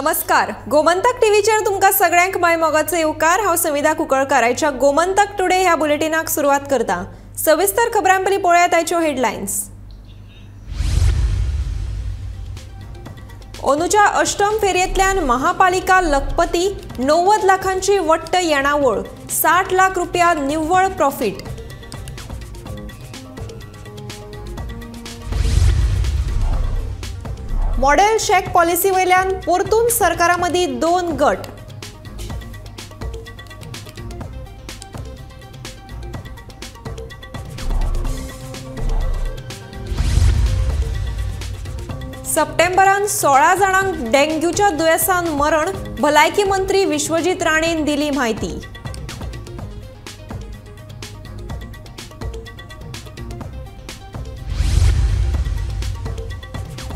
नमस्कार. गोमंतक टीव्हीचेर तुमकां सगळ्यांक माय मोगाचो येवकार. हांव समिधा कुंकळकार. आयच्या गोमंतक टुडे ह्या बुलेटिनाक सुरवात करता. सविस्तर खबरां पयलीं पळयात आयच्यो हेडलायन्स. अंदूच्या अष्टम फेरयेंतल्यान महापालिका लखपती. 90 लाखांची वट्ट येणावळ. 60 लाख रुपया निव्वळ प्रॉफिट. मॉडेल शेक पॉलिसी वयल्यान परतून सरकारा मदीं 2 गट. सप्टेंबरान 16 जाणांक डेंग्यूच्या दुयेसान मरण. भलायकी मंत्री विश्वजीत राणेन दिली म्हायती.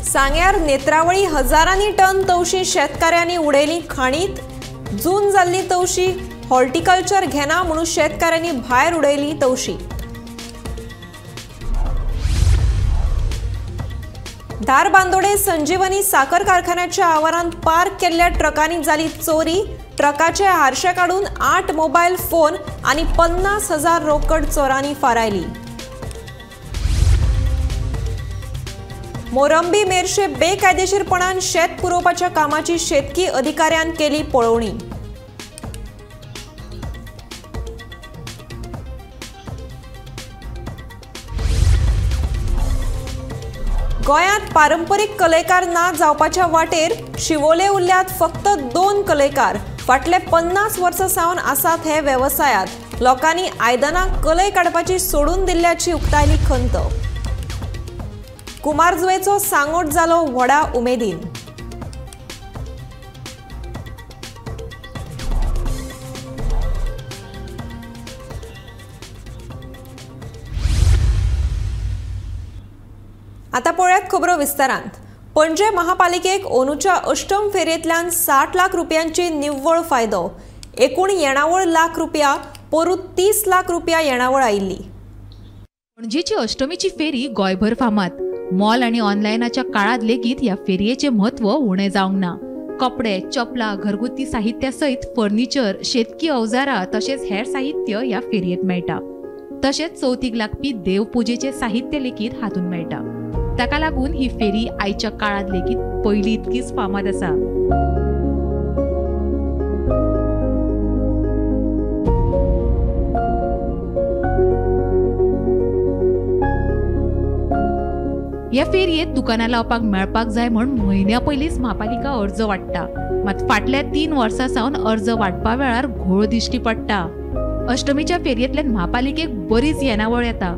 सांग्यार नेत्रावळी हजारांनी टन तवशीं शेतकाऱ्यांनी उडयली खाणीत. जून जाल्ली तवशीं हॉर्टिकल्चर घेना म्हणून शेतकाऱ्यांनी भायर उडयली तवशीं. धारबांदोडे संजीवनी साखर कारखान्याच्या आवारांत पार्क केल्ल्या ट्रकांनी जाली चोरी. ट्रकाचे हारशे काडून 8 मोबायल फोन आनी 50,000 रोकड चोरांनी फारायली. मोरंबी मेर्शे बेकायदेशीरपणान शेत पुरवपाच्या कामाची शेतकी अधिकाऱ्यान केली पळोवणी. गोंयांत पारंपरीक कलेकार ना जावपाच्या वाटेर. शिवोले उरल्यात फक्त 2 कलेकार. फाटले 50 वर्सां सावन आसात हे वेवसायांत. लोकांनी आयदनां कलय काडपाची सोडून दिल्ल्याची उक्तायली खंत. कुमारजुवेचो सांगोड जालो व्हडा उमेदीन. आता पळयात खबरो विस्तारांत. पणजे महापालिकेक अंदूच्या अष्टम फेरयेंतल्यान 60 लाख रुपयांची निव्वळ फायदो. एकूण येणावळ लाख रुपया परत 30 लाख रुपया येणावळ आयिल्ली. पणजेची अष्टमीची फेरी गोंयभर फामाद. मॉल आणि ऑनलायनाच्या काळात लेगीत ह्या फेरयेचे म्हत्व उणें जावंक ना. कपडे, चपला, घरगुती साहित्या सयत फर्निचर, शेतकी अवजारां तशेंच हेर साहित्य ह्या फेरयेंत मेळटा. तशेंच चवथीक लागपी देवपुजेचे साहित्य लेगीत हातूंत मेळटा. ताका लागून ही फेरी आयच्या काळात लेगीत पयली इतकीच फामाद आसा. ह्या फेरयेत दुकानां लावपाक मेळपाक जाय म्हण म्हयन्या पयलींच महापालिका अर्ज वाडटा. मात फाटल्या 3 वर्सां सावन अर्ज वाडपा वेळार घोळ दिश्टी पडटा. अष्टमीच्या फेरयेंतल्यान महापालिकेक बरीच येणावळ येता.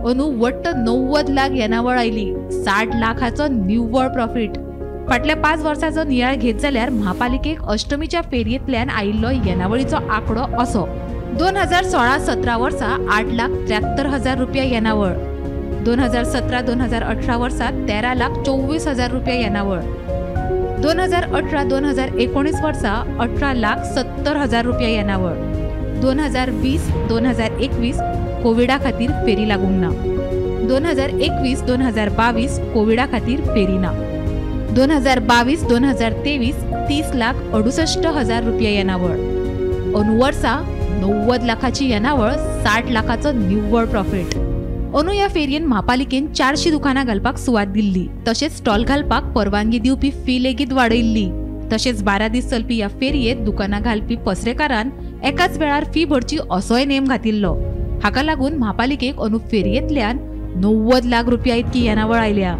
अंदू वट्ट 90 लाख येणावळ आयली. 60 लाखाचो निव्वळ प्रॉफिट. फाटल्या 5 वर्सांचो नियाळ घेत जाल्यार महापालिकेक अष्टमीच्या फेरयेंतल्यान आयिल्लो येणावळीचो आंकडो असो. 2016-17 वर्सा 8,73,000 रुपया येणावळ. 2017-2018 वर्सात 13,24,000 रुपया येणावळ. 2018-2019 वर्सा 18,70,000 रुपया येणावळ. 2020-2021 कोविडा खातीर फेरी लागूंक ना. 2021-2022 कोविडा खातीर फेरी ना. 2022-2023 30,68,000 रुपया येणावळ. अंदू वर्सा 90 लाखाची येणावळ, 60 लाखाचो निव्वळ प्रॉफिट. अंदू ह्या फेरयेन महापालिकेन 400 दुकानां घालपाक सुवात दिल्ली. तशेंच स्टॉल घालपाक परवानगी दिवपी फी लेगीत वाडयल्ली. तशेंच 12 दीस चलपी ह्या फेरयेत दुकानां घालपी पसरेकारान एकाच वेळार फी भरची असोय नेम घातिल्लो. हाका लागून महापालिकेक अंदू फेरयेंतल्यान 90 लाख रुपया इतकी येणावळ आयल्या.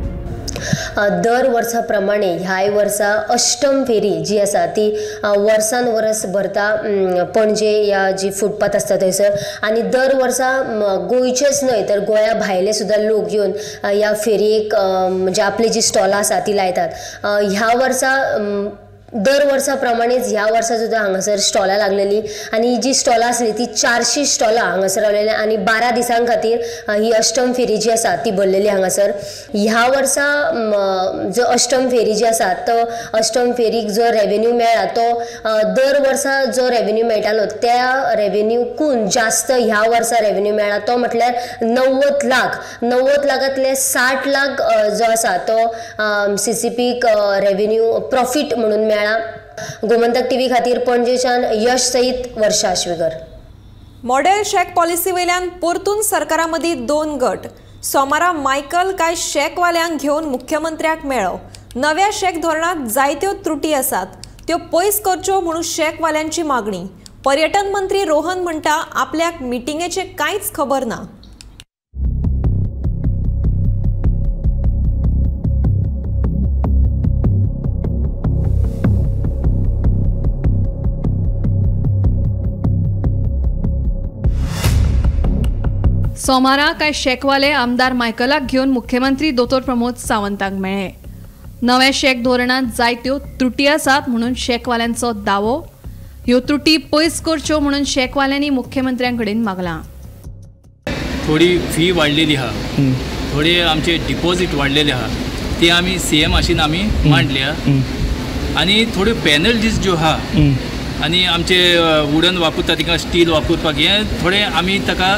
दर वर्सा प्रमाणे ह्याय वर्सा अष्टम फेरी जी आसा ती वर्सान वर्स भरता पणजे ह्या जी फुटपाथ आसता थंयसर. आनी दर वर्सा गोंयचेच न्हय तर गोंया भायले सुद्दां लोक येवन ह्या फेरयेक म्हणजे आपली जी स्टॉलां आसा ती लायतात. ह्या वर्सा दर वर्सा प्रमाणेच ह्या वर्सा सुद्दां हांगासर स्टॉलां लागलेली. आनी ही जी स्टॉलां आसली ती 400 स्टॉलां हांगासर रावलेली. आनी 12 दिसां खातीर ही अष्टम फेरी जी आसा ती भरलेली हांगासर. ह्या वर्सा जो अष्टम फेरी जी आसा तो अष्टम फेरीक जो रेवेन्यू मेळ्ळा तो दर वर्सा जो रेवेन्यू मेळटालो त्या रेवेन्यूकून जास्त ह्या वर्सा रेवेन्यू मेळ्ळा तो म्हटल्यार 90 लाख. 90 लाखांतले 60 लाख जो आसा तो CCPक रेवेन्यू प्रॉफिट म्हणून मेळ्ळा. गोमंतक टीव्ही खातीर पणजेच्यान यश सईत वर्षा आश्वेकर. मॉडेल शेक पॉलिसी वयल्यान परतून सरकारा मदीं 2 गट. सोमारा मायकल काय शेकवाल्यांक घेवन मुख्यमंत्र्याक मेळ्ळो. नव्या शेक धोरणांत जायत्यो त्रुटी आसात, त्यो पयस करच्यो म्हणून शेकवाल्यांची मागणी. पर्यटन मंत्री रोहन म्हणटा आपल्याक मिटिंगेचे कांयच खबर ना. सोमारा काय शेकवाले आमदार मायकलाक घेवन मुख्यमंत्री दोतोर प्रमोद सावंताक मेळ्ळे. नव्या शेक धोरणांत जायत्यो त्रुटी आसात म्हणून शेकवाल्यांचो दावो. ह्यो त्रुटी पयस करच्यो म्हणून शेकवाल्यांनी मुख्यमंत्र्यां कडेन मागलां. थोडी फी वाडलेली आहा, थोडे आमचे डिपॉझिट वाडलेले आहा, ते आमी CM आशिन आमी मांडल्या. आनी थोड्यो पेनल्टीज ज्यो आहा आनी आमचे वुडन वापरता तिका स्टील वापरपाक हें थोडे आमी ताका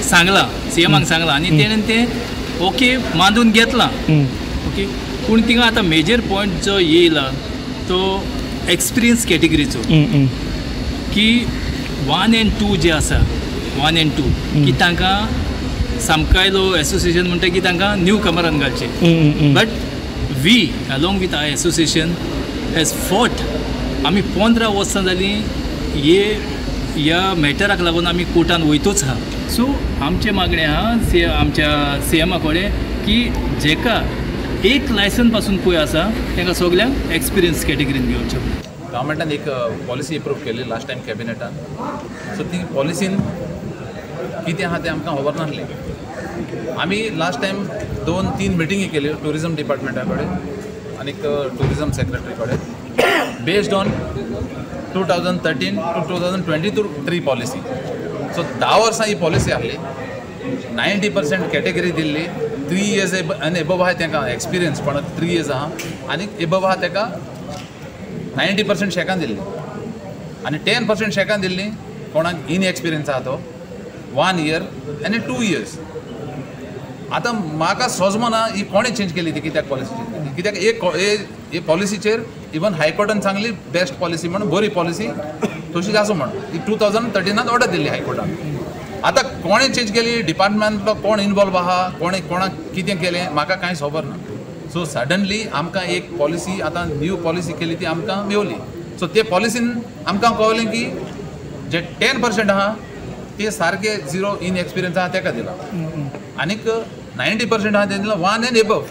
सांगलां, CMाक सांगलां आनी तेणेन तें ओके मांडून घेतलां. ओके, पूण तिंगा आतां मेजर पॉयंट जो येयला तो एक्सपिरियन्स कॅटेगरीचो, की 1 and 2 जे आसा, 1 and 2 की तांकां सामकायलो एसोसिएशन म्हणटा की तांकां न्यू कमरान घालचे. But we along with I association has fought. आमी 15 वर्सां जालीं ह्या मॅटराक लागून आमी कोर्टान वयतूच आहा. सो आमचे मागणें आहा आमच्या CMा कडेन की जेका एक लायसन पासून पळय आसा तांकां सगल्यांक एक्सपिरियन्स कॅटेगरीन घेवचें. गव्हर्मेंटान एक पॉलिसी अप्रूव केली लास्ट टायम कॅबिनेटान. सो ती पॉलिसीन कितें आहा तें आमकां खबर नासलें. आमी लास्ट टायम 2-3 मिटिंगी केल्यो टुरिजम डिपार्टमेंटा कडेन आनी टुरिजम सेक्रेटरी कडेन based on 2013 to 2023 policy. So 10 वर्सां ही पॉलिसी आहली. 90% कॅटेगरी दिल्ली. 3 years आनी एबव आहा तांकां एक्सपिरियन्स, पण 3 years आहा आनी एबव आहा ताका 90% शेकान दिल्ली आनी 10% शेकान दिल्ली कोणाक इनएक्सपिरियन्स आहा तो 1 year आनी 2 years. आतां म्हाका सोजमो ना ही कोणें चेंज केली ती, कित्याक पॉलिसी चेंज केली, कित्याक हे पॉलिसीचेर इवन हायकोर्टान सांगली बेस्ट पॉलिसी म्हणून, बरी पॉलिसी तशीच आसूं म्हणून. ती 2013 ऑर्डर दिल्ली हायकोर्टान. आतां कोणें चेंज केली, डिपार्टमेंटलो कोण इनवॉल्व आहा, कोणाक कितें केलें म्हाका कांयच खबर ना. सो सडनली आमकां एक पॉलिसी आतां न्यू पॉलिसी केली ती आमकां मेवली. सो ते पॉलिसीन आमकां कळलें की जे 10% आहा ते सारके 0 इनएक्सपिरियन्स आहा ताका दिला आनीक 90% आहा तें दिला 1 and above.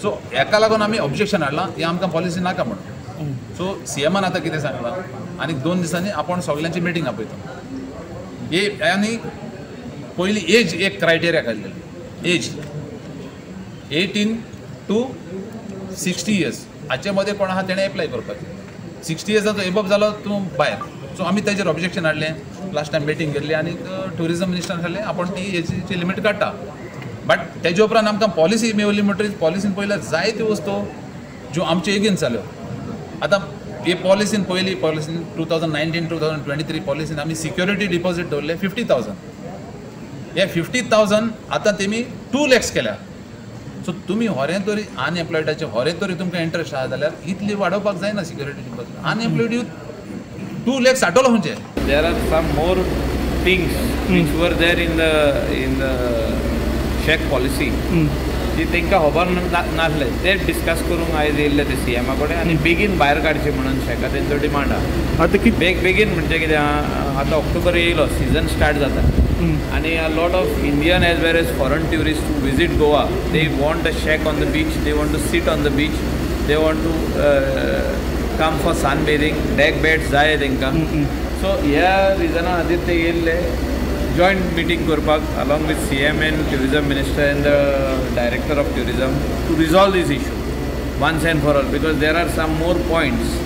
सो हेका लागून आमी ऑब्जेक्शन हाडलां ही आमकां पॉलिसी नाका म्हणून. सो CMान आतां कितें सांगलां आनीक 2 दिसांनी आपण सगळ्यांची मिटींग आपयता. आनी पयली एज एक क्रायटेरिया काडलेली, एज 18 to 60 years. हाचे मदें कोण आहा तेणें एप्लाय करपाचें. 60 yearsचो एबव जालो तूं भायर. सो आमी तेजेर ऑब्जेक्शन हाडलें. लास्ट टायम मिटींग केल्ली आनी टुरिजम मिनिस्टरान सांगलें आपण ती एजीची लिमीट काडटा. बट तेजे उपरांत आमकां पॉलिसी मेवली म्हणटरीच पॉलिसीन पयल्यार जायत्यो वस्तू ज्यो आमच्यो एगेन्स्ट जाल्यो. आतां हे पॉलिसीन पयली पॉलिसीन 2019-2023 पॉलिसीन आमी सिक्युरिटी डिपॉझीट दवरले 50,000. हे 50,000 आतां तेमी 2 lakhs केल्या. सो तुमी होरें तरी अनएम्प्लॉयडाचे होरें तरी तुमकां इंट्रस्ट आहा जाल्यार इतली वाडोवपाक जायना security deposit. Unemployed youth 2 lakhs साठवलो खंयचे. There are some more things which were there in the shack policy जी तांकां खबर नासलें ते डिस्कस करूंक आयज येयल्ले ते CMा कडेन आनी बेगीन भायर काडचें म्हणून शेका तेंचो डिमांड आहा. बेगीन म्हणजे कितें आहा, आतां ऑक्टोबर येयलो, सीजन स्टार्ट जाता आनी a lot of Indian as well as foreign tourists who visit Goa, they want a shack on the beach, they want to sit on the beach, they want to come for sunbathing, deck beds जाय तांकां. So ह्या रिजना खातीर ते येयल्ले joint meeting करपाक along with CM and tourism minister and the director of tourism to resolve this issue once and for all, because there are some more points.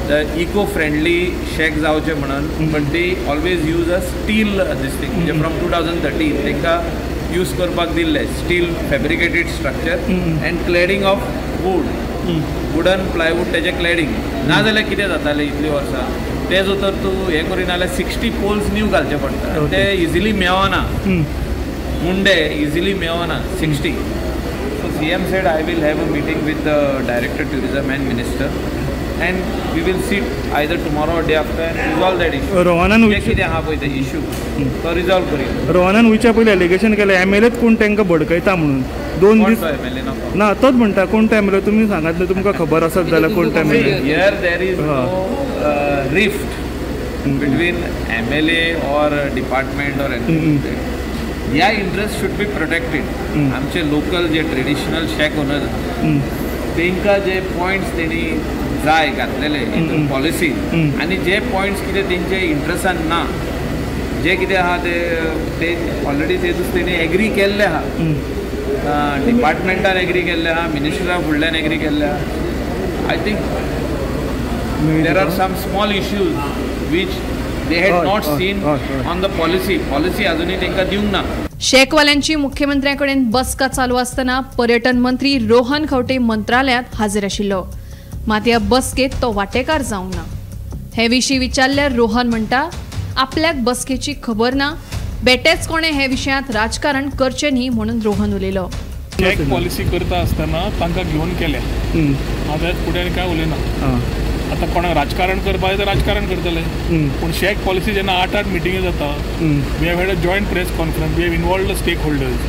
The eco-friendly shack जावचे म्हणून, but they always use a steel this thing. म्हणजे from 2013 तांकां use करपाक दिल्ले steel fabricated structure and cladding of wood, wooden plywood तेजे cladding. ना जाल्यार कितें जातालें इतलीं वर्सां तेच उतर तूं हें करिना जाल्यार 60 poles न्यू घालचे पडटा. ते इजिली मेळना, मुंडे इजिली मेळना 60. So CM said I will have a meeting with the director tourism and minister and we will sit either tomorrow or day after and resolve that issue. रोहनान जे कितें आहा पळय ते इश्यू तो रिजॉल्व करूया. रोहनान वयच्या पयलीं एलिगेशन केलें MLA कोण तांकां भडकयता म्हणून 2 दीस MLA ना तोच म्हणटा कोण MLA तुमी सांगात न्हू तुमकां खबर आसत जाल्यार कोण MLA. Here there is no rift between MLA or department or anything. ह्या इंटरेस्ट शुड बी प्रोटेक्टेड. आमचे लोकल जे ट्रेडिशनल शॅक ओनर तांकां जे पॉयंट्स तेणी जाय घातलेले इन पॉलिसी आनी जे पॉयंट्स कितें तेंचे इंट्रस्टान ना जे कितें आहा ते ऑलरेडी तेणी एग्री केल्ले आहा. डिपार्टमेंटान एग्री केल्ले आहा, मिनिस्टरा फुडल्यान एग्री केल्ले आहा. I think there are some small issues which they had not seen on the policy अजूनही तांकां दिवंक ना. शेकवाल्यांची मुख्यमंत्र्यांकडेन बसका चालू असताना पर्यटन मंत्री रोहन खंवटे मंत्रालयात हाजीर आशिल्लो. मात ह्या बसकेत तो वांटेकार जावंक ना. हे विशीं विचारल्यार रोहन म्हणटा आपल्याक बसकेची खबर ना, बेटेच कोणे हे विशयांत राजकारण करचें न्ही म्हणून रोहन उलयलो. शॅक पॉलिसी करता आसतना तांकां घेवन केल्या. हांव फुडें कांय उलयना. आतां कोणाक राजकारण करपा जाय तर राजकारण करतले, पूण शॅक पॉलिसी जेन्ना 8 मिटिंगी जाता, we have had a joint press conference, we have involved the stakeholders,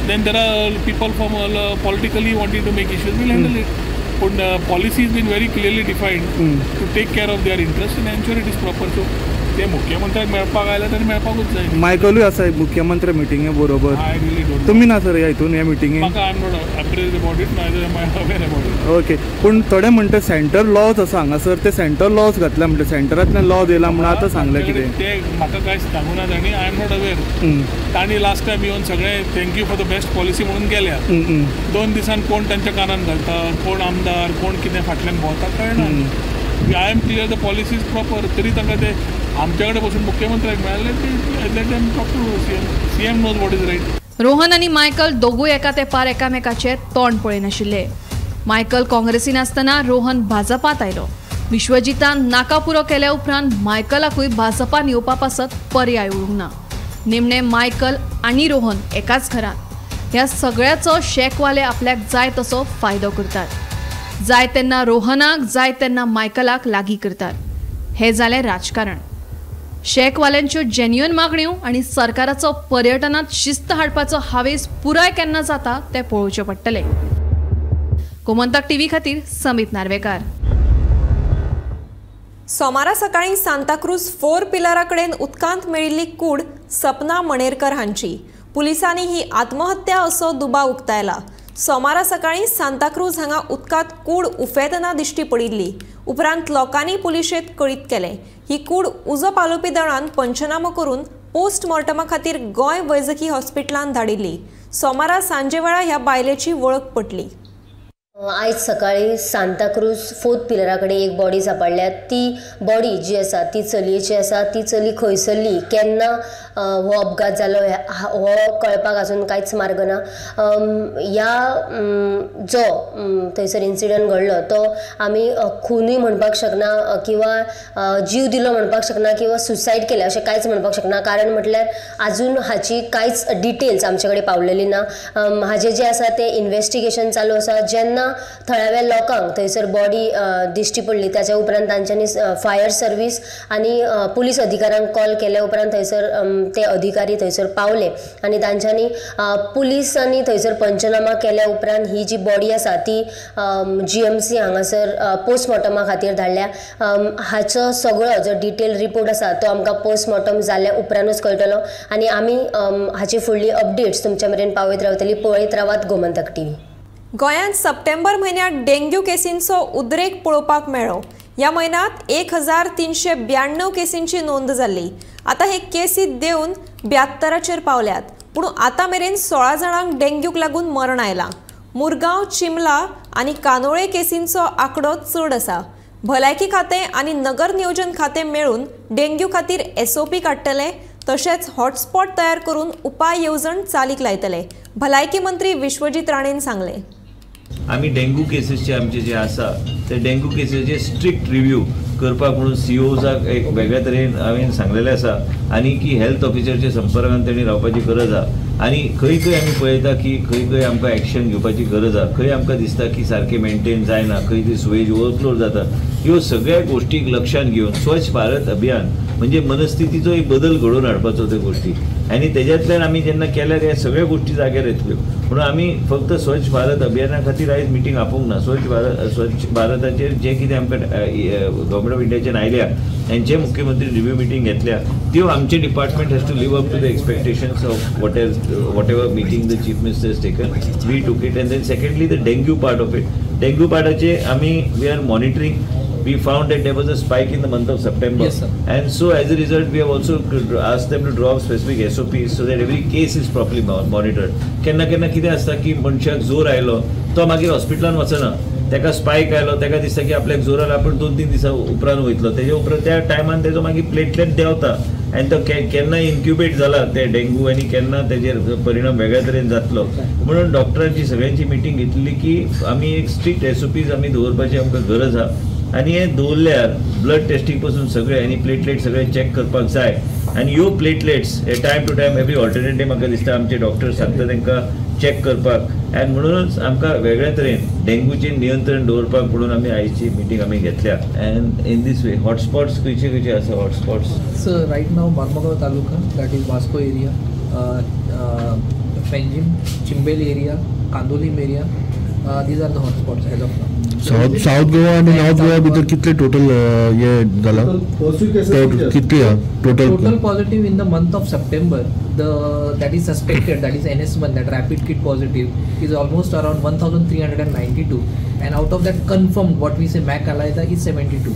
then there are people from politically wanting to make issues, we'll handle it. पूण policy is been very clearly defined to take care of their interest and ensure it is proper. So ते मुख्यमंत्र्याक मेळपाक आयला तर मेळपाकूच जाय. मायकलूय आसा मुख्यमंत्री मिटिंगे बरोबर. I really don't. तुमी ना सर हितून ह्या मिटिंगेक? म्हाका I am not apprised about it, neither am I aware about it. Okay. पूण थोडे म्हणटा सेंटर लॉज आसा हांगासर, ते सेंटर लॉज घातला म्हणटा, सेंटरांतल्यान लॉ दिला म्हणून आतां सांगलें कितें ते म्हाका कांयच सांगूं ना तांणी. I am not aware. तांणी लास्ट टायम येवन सगळे thank you for the best policy म्हणून गेल्या. 2 दिसान कोण तांच्या कानान घालता, कोण आमदार, कोण कितें फाटल्यान भोंवता कळना. I am clear the policy is proper. तरी तांकां ते आमच्या कडेन बसून मुख्यमंत्र्याक मेळ्ळे ते let them talk to CM knows what is right. Rohan आनी मायकल दोगूय एका तेंपार एकामेकाचें तोंड पळयनाशिल्ले. मायकल काँग्रेसीन आसतना रोहन भाजपात आयलो. विश्वजितान नाका पुरो केल्या उपरांत मायकलाकूय भाजपान येवपा पासत पर्याय उरूंक ना. निमणे मायकल आनी रोहन एकाच घरांत. ह्या सगळ्याचो शेकवाले आपल्याक जाय तसो फायदो करतात. जाय तेन्ना रोहनाक, जाय तेन्ना मायकलाक लागीं करतात. हे जालें राजकारण. शेकवाल्यांच्यो जेन्युइन मागण्यो आनी सरकाराचो पर्यटनात शिस्त हाडपाचो हावेस पुराय केन्ना जाता तें पळोवचें पडटलें. गोमंतक टीव्ही खातीर समीत नार्वेकार. सोमारा सकाळी सांताक्रूज 4 पिलरा कडेन उदकांत मेळिल्ली कूड सपना मणेरकर हांची. पुलिसांनी ही आत्महत्या असो दुबाव उक्तायला. सोमारा सकाळी सांताक्रूज हांगा उदकांत कूड उफेतना दिश्टी पडिल्ली. उपरांत लोकांनी पुलिशेंत कळीत केलें. ही कूड उजो पालोवपी दळान पंचनामो करून पोस्टमॉर्टमा खातीर गोंय वैजकी हॉस्पिटलांत धाडिल्ली. सोमारा सांजे वेळा ह्या बायलेची वळख पटली. आयज सकाळी सांताक्रूज 4th पिलरा कडेन एक बॉडी सापडल्या. ती बॉडी जी आसा ती चलयेची आसा. ती चली खंयसरली, केन्ना हो अपघात जालो हो कळपाक अजून कांयच मार्ग ना. जो थंयसर इन्सिडंट घडलो तो आमी खुनूय म्हणपाक शकना किंवा जीव दिलो म्हणपाक शकना किंवा सुसायड केलें अशें कांयच म्हणपाक शकना. कारण म्हटल्यार आजून हाची कांयच डिटेल्स आमचे कडेन पावलेली ना. हाजें जें आसा तें इन्वेस्टिगेशन चालू आसा. जेन्ना थळाव्या लोकांक थंयसर बॉडी दिश्टी पडली ताच्या उपरांत तांच्यांनी फायर सर्वीस आनी पुलीस अधिकाऱ्यांक कॉल केल्या उपरांत थंयसर ते अधिकारी थंयसर पावले आनी तांच्यांनी पुलिसांनी थंयसर पंचनामा केल्या उपरांत ही जी बॉडी आसा ती GMC हांगासर पोस्टमॉर्टमा खातीर धाडल्या. हाचो सगळो जो डिटेल रिपोर्ट आसा तो आमकां पोस्टमॉर्टम जाल्या उपरांतूच कळटलो आनी आमी हाची फुडली अपडेट्स तुमच्या मेरेन पावयत रावतली. पळयत रावात गोमंतक टीव्ही. गोंयांत सप्टेंबर म्हयन्यांत डेंग्यू केसींचो उद्रेक पळोवपाक मेळ्ळो. ह्या म्हयन्यांत 1392 केसींची नोंद जाल्ली. आतां हे केसी देंवन 72चेर पावल्यात. पूण आतां मेरेन 16 जाणांक डेंग्यूक लागून मरण आयलां. मुरगांव, चिंबला आनी कानोळे केसींचो आंकडो चड आसा. भलायकी खातें आनी नगर नियोजन खातें मेळून डेंग्यू खातीर SOP काडटले. तशेंच हॉटस्पॉट तयार करून उपाय येवजण चालीक लायतले. भलायकी मंत्री विश्वजीत राणेन सांगलें. आमी डेंगू केसीसचे आमचे जे आसा ते डेंगू केसीचे स्ट्रिक्ट रिव्यू करपाक म्हणून COजाक एक वेगळ्या तरेन हांवें सांगलेलें आसा आनी की हेल्थ ऑफिसरच्या संपर्कांत तेणी रावपाची गरज आसा आनी खंय खंय आमी पळयता की खंय खंय आमकां एक्शन घेवपाची गरज आसा खंय आमकां दिसता की सारकें मेंटेन जायना खंय ती सुवेज ओवरफ्लो जाता ह्यो सगळ्या गोश्टीक लक्षांत घेवन स्वच्छ भारत अभियान म्हणजे मनस्थितीचो एक बदल घडोवन हाडपाचो त्यो गोश्टी आनी तेज्यांतल्यान आमी जेन्ना केल्यार ह्या सगळ्या गोश्टी जाग्यार येतल्यो म्हणून आमी फक्त स्वच्छ भारत अभियाना खातीर आयज मिटींग आपोवंक ना स्वच्छ भारताचेर जे कितें आमकां गव्हर्मेंट ऑफ इंडियाच्यान आयल्या तांचे मुख्यमंत्री रिव्यू मिटींग घेतल्या त्यो आमचे department has to live up to the expectations of whatever meeting the chief minister is taken we took it and then secondly the dengue part of it dengue पार्टाचे आमी we are monitoring. We found that there was a spike in the month of September. Yes, sir. And so as a result, we have also asked them to draw up specific SOPs so that every case is properly monitored. केन्ना केन्ना कितें आसता की मनशाक जोर आयलो तो मागीर हॉस्पिटलान वचना ताका स्पायक आयलो ताका दिसता की आपल्याक जोर आयलो आपण 2-3 दिसा उपरांत वयतलो तेजे उपरांत त्या टायमान तेजो मागीर प्लेटलेट देंवता आनी तो केन्ना इन्क्युबेट जाला ते डेंगू आनी केन्ना तेजेर परिणाम वेगळ्या तरेन जातलो म्हणून डॉक्टरांची सगळ्यांची मिटींग घेतली की आमी एक स्ट्रिक्ट SOPs आमी दवरपाची आमकां गरज आहा आनी हे दवरल्यार ब्लड टेस्टींग पासून सगळे आनी प्लेटलेट सगळे चॅक करपाक जाय आनी ह्यो प्लेटलेट्स हे time to time every alternate day म्हाका दिसता आमचे डॉक्टर सांगता तांकां चॅक करपाक आनी म्हणूनच आमकां वेगळ्या तरेन डेंगूचेर नियंत्रण दवरपाक म्हणून आमी आयची मिटींग आमी घेतल्या and in these way hotspots खंयचे खंयचे आसा हॉटस्पॉट्स सर रायट नाव Mormugao taluka that is Vasco area Panjim Chimbel area Candolim area these are the hotspots as of now. South Goa आणि नॉर्थ गोवा भितर कितले टोटल हे जाला कितले total positive in the month of September that is suspected, that is NS1, that rapid kit positive is almost around 1392 and out of that confirmed what we say MAC ELISA is 72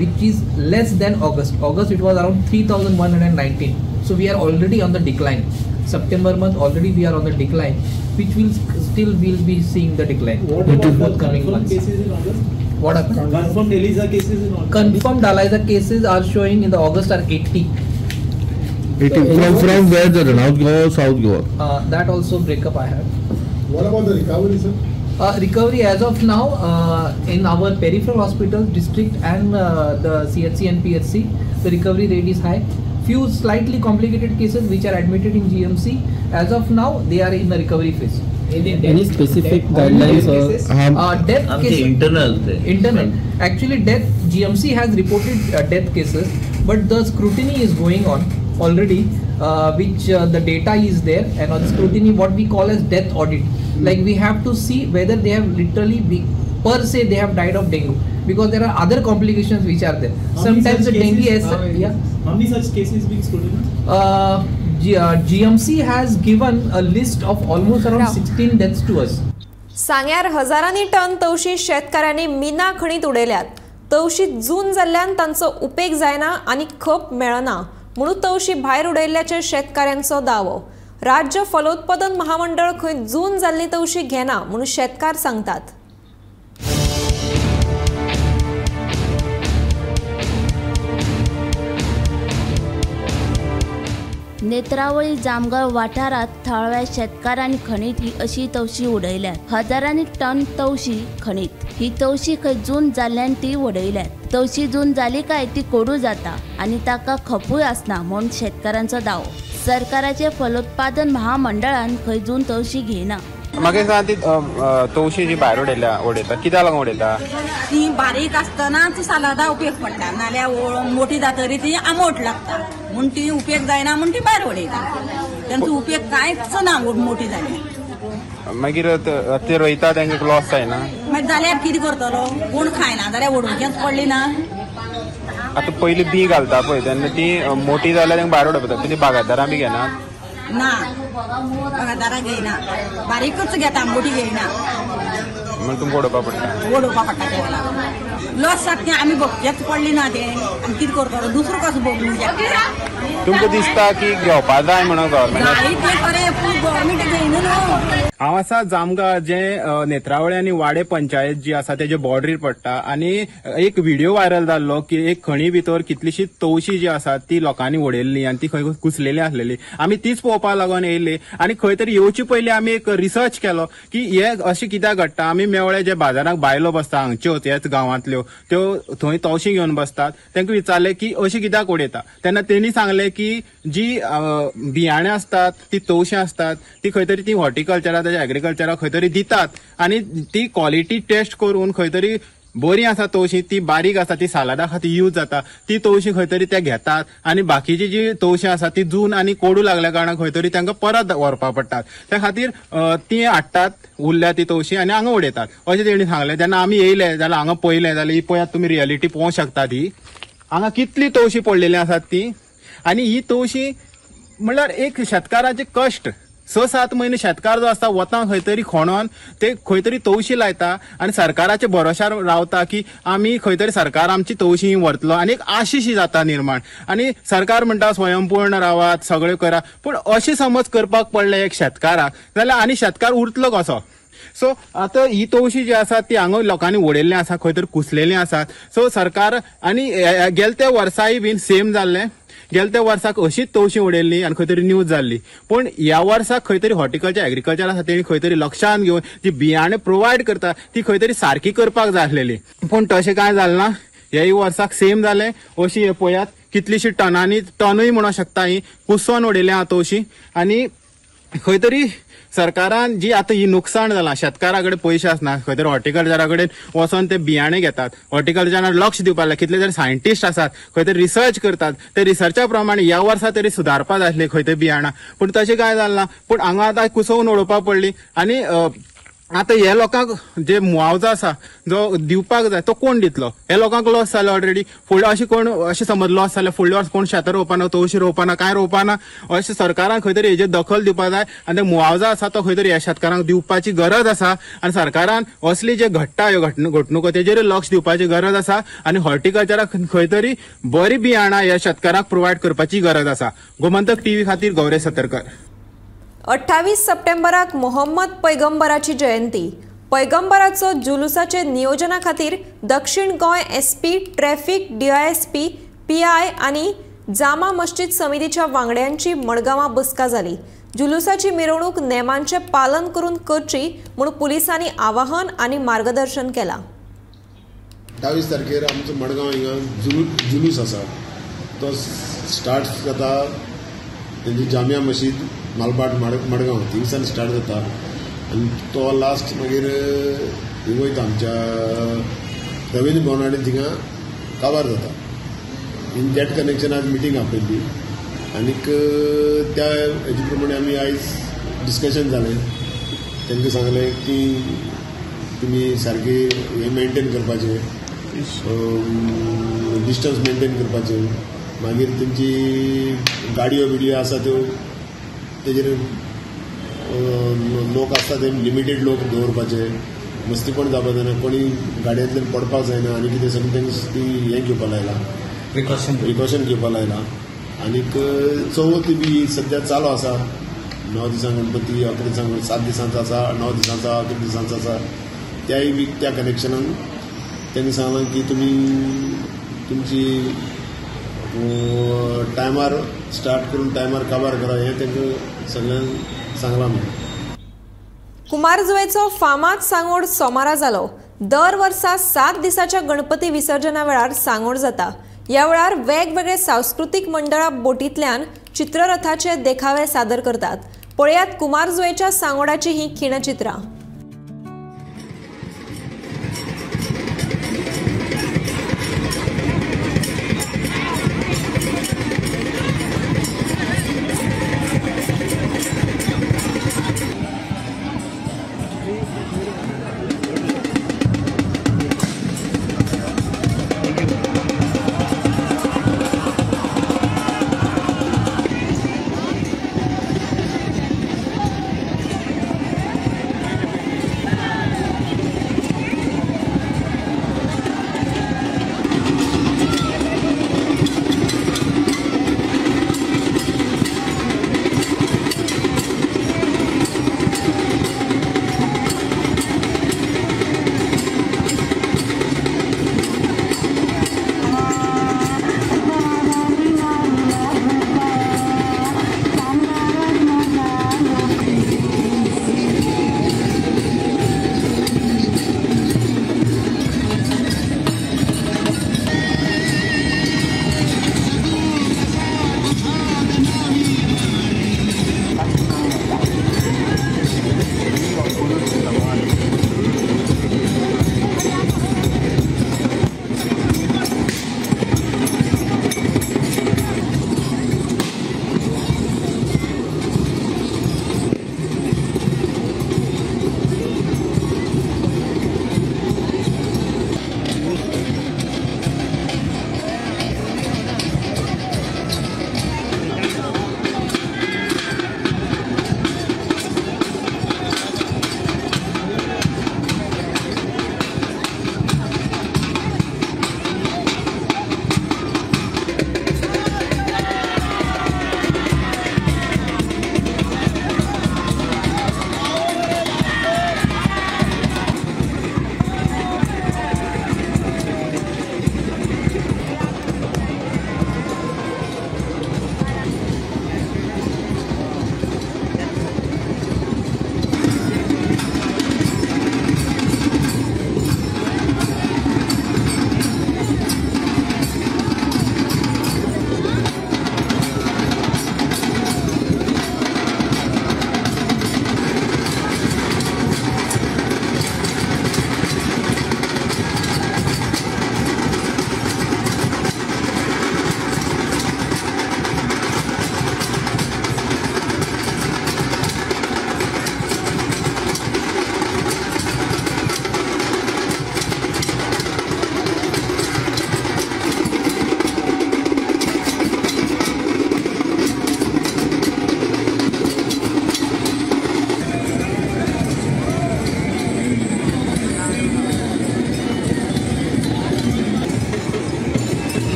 which is less than August it was around 3119, so we are already on the decline. September month already we are on the decline, which will still will be seeing the decline. What about forthcoming months? Cases in August? What happened? Confirmed ELISA cases in August? Confirmed ELISA cases are showing in the August are 80. From where the North Goa, South Goa? That also breakup I have. What about the recovery, sir? Recovery as of now in our peripheral hospitals, district and the CHC and PHC, the recovery rate is high. Few slightly complicated cases which are admitted in GMC, as of now they are in the recovery phase. Any specific guidelines or death cases? Internal. Actually, death GMC has reported death cases, but the scrutiny is going on already, which the data is there, and on scrutiny what we call as death audit. Like we have to see whether they have literally per se they have died of dengue, because there are other complications which are there. Sometimes the dengue is how many such cases being scrutinized? GMC has given a list of almost around 16 deaths to us. सांग्यार हजारांनी ton तवशी शेतकऱ्यांनी मिना खणीत उडयल्यात. तवशीत जून जाल्ल्यान तांचो उपेग जायना आनी खप मेळना म्हणून तवशी भायर उडयल्ल्याचे शेतकऱ्यांचो दावो. राज्य फलोत्पादन महामंडळ खंय जून जाल्ली तवशी घेना म्हणून शेतकार सांगतात. नेत्रावळी जामगाव वाठारात थळव्या शेतकारांनी खणीत ही अशी तवशी उडयल्यात. हजारांनी टन तवशी खणीत. ही तवशी खंय जून जाल्ल्यान ती उडयल्यात. तवशी जून जाली काय ती कोडू जाता आणि ताका खपूय आसना म्हणून शेतकऱ्यांचो दावो. सरकाराचे फलोत्पादन महामंडळान खंय जून तवशी घेना. म्हाका सांग ती तवशी जी भायर उडयता कित्याक लागून उडयता? ती बारीक आसतना ती सालादा उपेग पडटा, नाल्यार मोठी जातरी ती आंबट लागता म्हणून ती उपेग जायना म्हणून ती भायर उडयता. तांचो उपेग कांयच ना मोठी जाली. मागीर ते रोयता तांकां लॉस जायना? मागीर जाल्यार कितें करतलो? कोण खायना जाल्यार उडोवचेंच पडली ना. आतां पयलीं बी घालता पळय तेन्ना ती मोठी जाल्यार तांकां भायर उडयता. तुजी बागायतदारां बी घेनात? ना, बागायतदारां घेयना, बारीकच घेता, मोठी घेयना. म्हणून तुमकां उडोवपा पडटा. उडोवपा पडटा. लॉस सारकें आमी भोगचेच पडली ना तें आनी कितें करतलो दुसरो कसो भोगूंक शकता तुमकां दिसता की घेवपा जाय म्हणून गव्हर्मेंट जाय तें खरें पूण गव्हर्मेंट घेयना न्हू हांव आसा जामगां जे नेत्रावळी आनी वाडे पंचायत जी आसा तेजे बॉर्डरीर पडटा आनी एक व्हिडिओ व्हायरल जाल्लो की एक खणी भितर कितलीशीच तवशीं जी आसात ती लोकांनी उडयल्ली आनी ती खंय कुसलेली आसलेली. आमी तीच पळोवपाक लागून येयली आनी खंय तरी येवचे पयलीं आमी एक रिसर्च केलो की हे अशें कित्याक घडटा. आमी मेवळे जे बाजाराक बायलो बसता हांगच्योच ह्याच गांवांतल्यो त्यो थंय तवशीं घेवन बसतात तांकां विचारलें की अशी कित्याक उडयता तेन्ना तेणी सांगलें की जी बियाणे असतात ती तवशीं असतात ती खंय तरी ती हॉर्टिकल्चराक एग्रीकल्चराक खंय तरी दितात आनी ती क्वॉलिटी टेस्ट करून खंय तरी बरी आसा तवशीं ती बारीक आसा ती सालादा खातीर यूज जाता ती तवशीं खंय तरी ते घेतात आनी बाकीची जी तवशीं आसा ती जून आनी कोडू लागल्या कारणान खंय तरी तांकां परत व्हरपा पडटात. त्या खातीर ती हाडटात उरल्या ती तवशीं आनी हांगा उडयतात अशें तेणी सांगलें. जेन्ना आमी येयले जाल्यार हांगा पळयलें जाल्यार ही पळयात तुमी रियलिटी पळोवंक शकतात. ही हांगा कितली तवशीं पडलेली आसात ती आनी ही तवशीं म्हणल्यार एक शेतकाराचे कश्ट 6-7 म्हयने शेतकार जो आसता वता खंय तरी खणोन ते खंय तरी तवशीं लायता आनी सरकाराच्या भरोशार रावता की आमी खंय तरी सरकार आमची तवशीं व्हरतलो आनी एक आशीश जाता निर्माण आनी सरकार म्हणटा स्वयंपूर्ण रावात सगळें करा. पूण अशें समज करपाक पडलें एक शेतकाराक जाल्यार आनी शेतकार उरतलो कसो. सो आतां ही तवशीं जी आसात ती हांगा लोकांनी उडयल्ली आसा खंय तरी कुसलेलीं आसात. सो सरकार आनी गेल्या त्या वर्साय बीन सेम जाल्लें. गेल्या त्या वर्साक अशीच तवशीं उडयल्ली आनी खंय तरी न्यूज जाल्ली. पूण ह्या वर्साक खंय तरी हॉर्टिकल्चर एग्रीकल्चर आसा तेणी खंय तरी लक्षांत घेवन जी बियाणे प्रोवायड करता ती खंय तरी सारकी करपाक जाय आसलेली. पूण तशें कांय जालें ना. ह्याय वर्साक सेम जालें. अशी हे पळयात कितलीशीं टनूय म्हणूंक शकता ही कुसोन उडयल्या आहा तवशीं आनी खंय तरी सरकारान जी आता ही नुकसाण जालां शेतकारा कडेन पयशे आसना खंय तरी हॉर्टिकल्चरा कडेन वचोन ते बियाणे घेतात. हॉर्टिकल्चरान लक्ष दिवपाक जाय. कितले तरी सायंटिस्ट आसात खंय तरी रिसर्च करतात. ते रिसर्चा प्रमाणे ह्या वर्सा तरी सुदारपा जाय आसली खंय तरी बियाणां. पूण तशें कांय जालें ना. पूण हांगा आतां कुसोवन उडोवपाक पडली आनी आता हे लोकांक जे मुआवजो आसा जो दिवपाक जाय तो कोण दितलो. हे लोकांक लॉस जालो ऑलरेडी. फुडें अशें कोण अशें समज लॉस जाल्यार फुडले वर्स कोण शेतां रोवपाना तवशीं रोवपाना कांय रोवपाना. अशें सरकारान खंय तरी हेजेर दखल दिवपाक जाय आनी ते मुआवजो आसा तो खंय तरी ह्या शेतकारांक दिवपाची गरज आसा आनी सरकारान असली जे घडटा ह्यो घडणुको तेजेर लक्ष दिवपाची गरज आसा आनी हॉर्टिकल्चराक खंय तरी बरी बियाणां ह्या शेतकाराक प्रोवायड करपाची गरज आसा. गोमंतक टीव्ही खातीर गौरेश सतरकर. 28 सप्टेंबराक मोहम्मद पैगंबराची जयंती. पैगंबराचो जुलुसाचे नियोजना खातीर दक्षिण Goa SP, traffic DISP, PI आनी जामा मस्जिद समितीच्या वांगड्यांची मडगांवां बसका जाली. जुलुसाची मिरवणूक नेमांचे पालन करून करची म्हूण पुलिसांनी आवाहन आनी मार्गदर्शन केलां. 28 तारखेर आमचो मडगांव हिंगा जुलूस आसा तो स्टार्ट जाता तेंची जामिया मशीद मालबाट मडगांव थिंगसान स्टार्ट जाता आनी तो लास्ट मागीर वयता आमच्या रेवेन्यू भवनान थिंगा काबार जाता. इन दॅट कनेक्शन आज मिटींग आपयल्ली आनीक त्या हेजे प्रमाणे आमी आयज डिस्कशन जालें. तांकां सांगलें की तुमी सारकी हें मेंटेन करपाचें डिस्टन्स मेंटेन करपाचें. मागीर तेंची गाडयो बिडयो आसा त्यो तेजेर लोक आसता ते लिमिटेड लोक दवरपाचे. मस्तीपण जावपा जायना. कोणी गाडयांतल्यान पडपाक जायना आनी कितें सगळें तांकां ती हें घेवपाक लायलां प्रिकॉशन घेवपाक लायलां. आनीक चवथ बी सद्या चालू आसा. 9 दिसां गणपती 11 दिसां 7 दिसांचो आसा 9 दिसांचो 11 दिसांचो आसा. त्याय बी त्या कनेक्शनान तांणी सांगलां की तुमी तुमची टायमार स्टार्ट करून टायमार काबार करा हें तांकां सगळ्यांक सांगलां. कुमारजुवेचो फामाद सांगोड सोमारा जालो. दर वर्सा 7 दिसाच्या गणपती विसर्जना वेळार सांगोड जाता. ह्या वेळार वेगवेगळे सांस्कृतीक मंडळां बोटींतल्यान चित्ररथाचे देखावे सादर करतात. पळयात कुमारजुवेच्या सांगोडाची ही खिणचित्रां.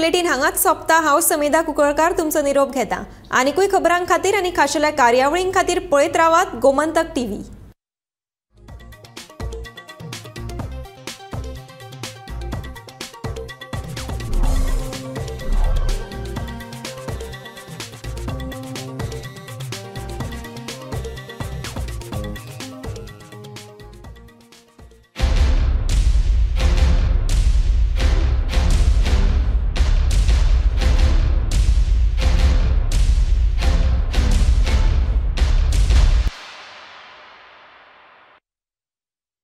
बुलेटिन हांगाच सोंपता। हांव समिधा कुंकळकार तुमचो निरोप घेता। आनीकूय खबरां खातीर आनी खाशेल्या कार्यावळीं खातीर पळयत रावात गोमंतक टीव्ही।